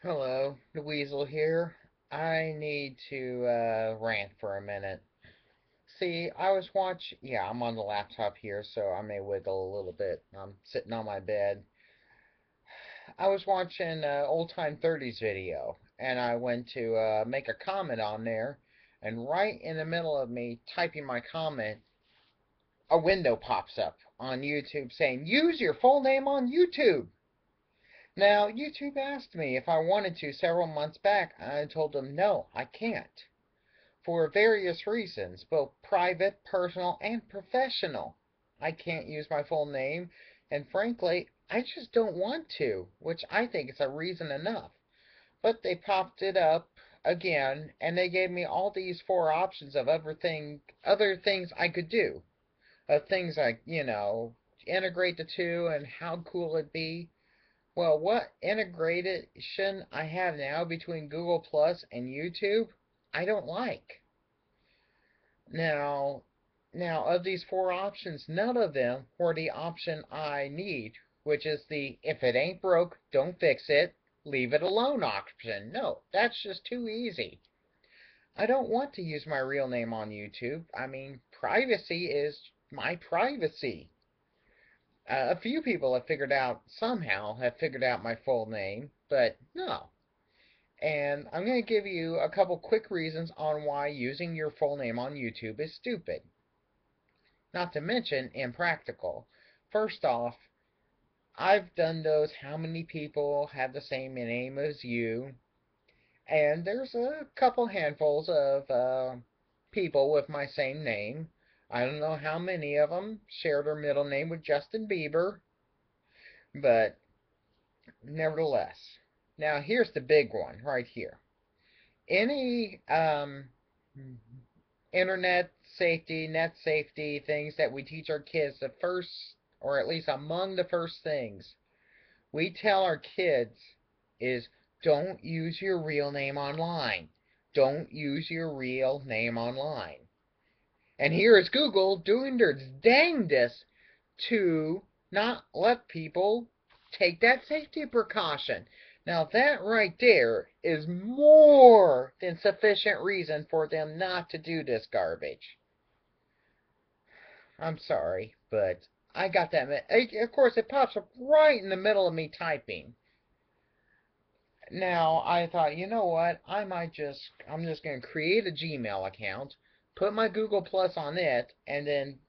Hello, the Weasel here. I need to rant for a minute. See, I was yeah, I'm on the laptop here, so I may wiggle a little bit. I'm sitting on my bed. I was watching old time 30s video, and I went to make a comment on there, and right in the middle of me typing my comment, a window pops up on YouTube saying, "Use your full name on YouTube." Now, YouTube asked me if I wanted to several months back. I told them no, I can't. For various reasons, both private, personal, and professional. I can't use my full name, and frankly, I just don't want to, which I think is a reason enough. But they popped it up again, and they gave me all these four options of other things I could do. Of things like, integrate the two and how cool it'd be. Well, what integration I have now between Google Plus and YouTube, I don't like. Now, now of these four options, none of them were the option I need, which is the if it ain't broke, don't fix it, leave it alone option. No, that's just too easy. I don't want to use my real name on YouTube. I mean, privacy is my privacy. A few people have figured out my full name, but no. And I'm going to give you a couple quick reasons on why using your full name on YouTube is stupid. Not to mention impractical. First off, I've done those how many people have the same name as you, and there's a couple handfuls of people with my same name. I don't know how many of them share their middle name with Justin Bieber, but nevertheless. Now, here's the big one right here. Any internet safety, net safety things that we teach our kids, the first, or at least among the first things we tell our kids is don't use your real name online. Don't use your real name online. And here is Google doing their dangdest to not let people take that safety precaution. Now, that right there is more than sufficient reason for them not to do this garbage. I'm sorry, but I got that. Of course, it pops up right in the middle of me typing. Now, I thought, you know what? I'm just going to create a Gmail account, put my Google Plus on it, and then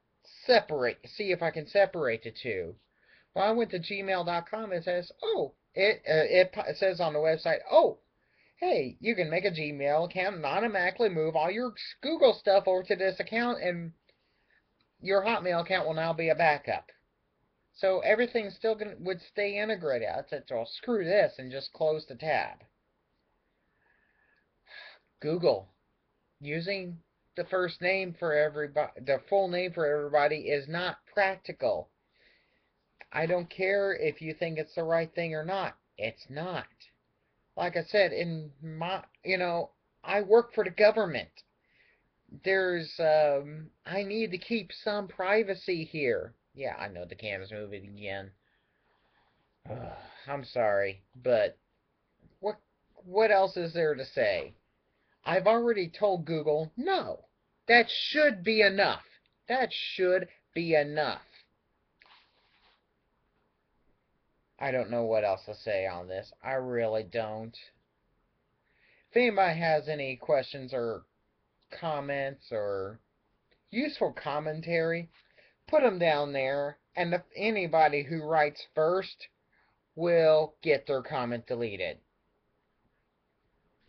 see if I can separate the two. Well, I went to gmail.com. It says, oh, it says on the website, oh, hey, you can make a Gmail account and automatically move all your Google stuff over to this account, and your Hotmail account will now be a backup. So everything still would stay integrated. I said, well, screw this and just close the tab. Google using the first name for everybody, the full name for everybody is not practical. I don't care if you think it's the right thing or not. It's not. Like I said, I work for the government. I need to keep some privacy here. Yeah, I know the camera's moving again. I'm sorry, but what what else is there to say? I've already told Google, no. That should be enough. That should be enough. I don't know what else to say on this. I really don't. If anybody has any questions or comments or useful commentary, put them down there. And if anybody who writes first will get their comment deleted.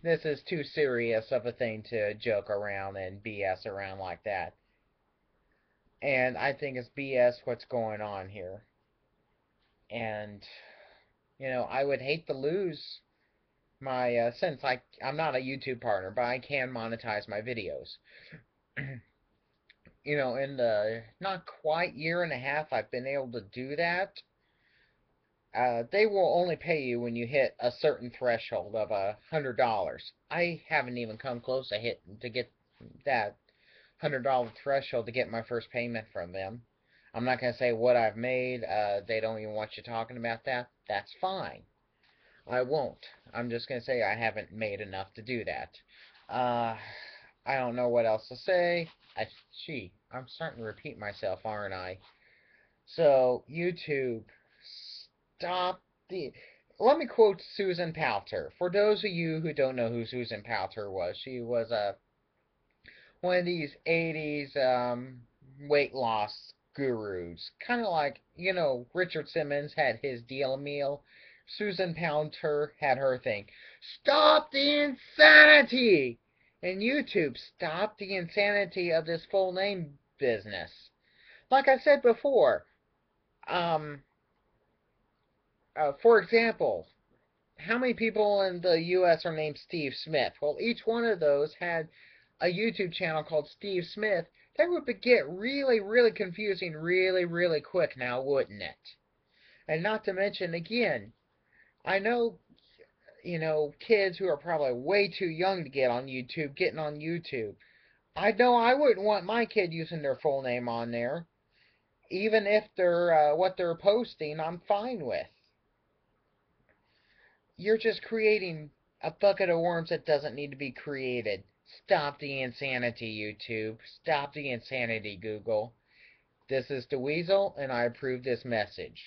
This is too serious of a thing to joke around and BS around like that. And I think it's BS what's going on here. And, I would hate to lose my, since I'm not a YouTube partner, but I can monetize my videos. In the not quite year and a half I've been able to do that, they will only pay you when you hit a certain threshold of $100. I haven't even come close to get that $100 threshold to get my first payment from them. I'm not going to say what I've made. They don't even want you talking about that. That's fine. I won't. I'm just going to say I haven't made enough to do that. Uh, I don't know what else to say. Gee, I'm starting to repeat myself, aren't I? So, YouTube, stop the. Let me quote Susan Powter. For those of you who don't know who Susan Powter was, she was one of these 80s weight loss gurus. Kind of like, Richard Simmons had his deal meal. Susan Powter had her thing. Stop the insanity! And YouTube, stop the insanity of this full name business. Like I said before, um, for example, how many people in the U.S. are named Steve Smith? Well, each one of those had a YouTube channel called Steve Smith. That would get really, really confusing really, really quick now, wouldn't it? And not to mention, again, I know, kids who are probably way too young to get on YouTube, getting on YouTube. I know I wouldn't want my kid using their full name on there. Even if they're what they're posting, I'm fine with. You're just creating a bucket of worms that doesn't need to be created. Stop the insanity, YouTube. Stop the insanity, Google. This is the Weasel, and I approve this message.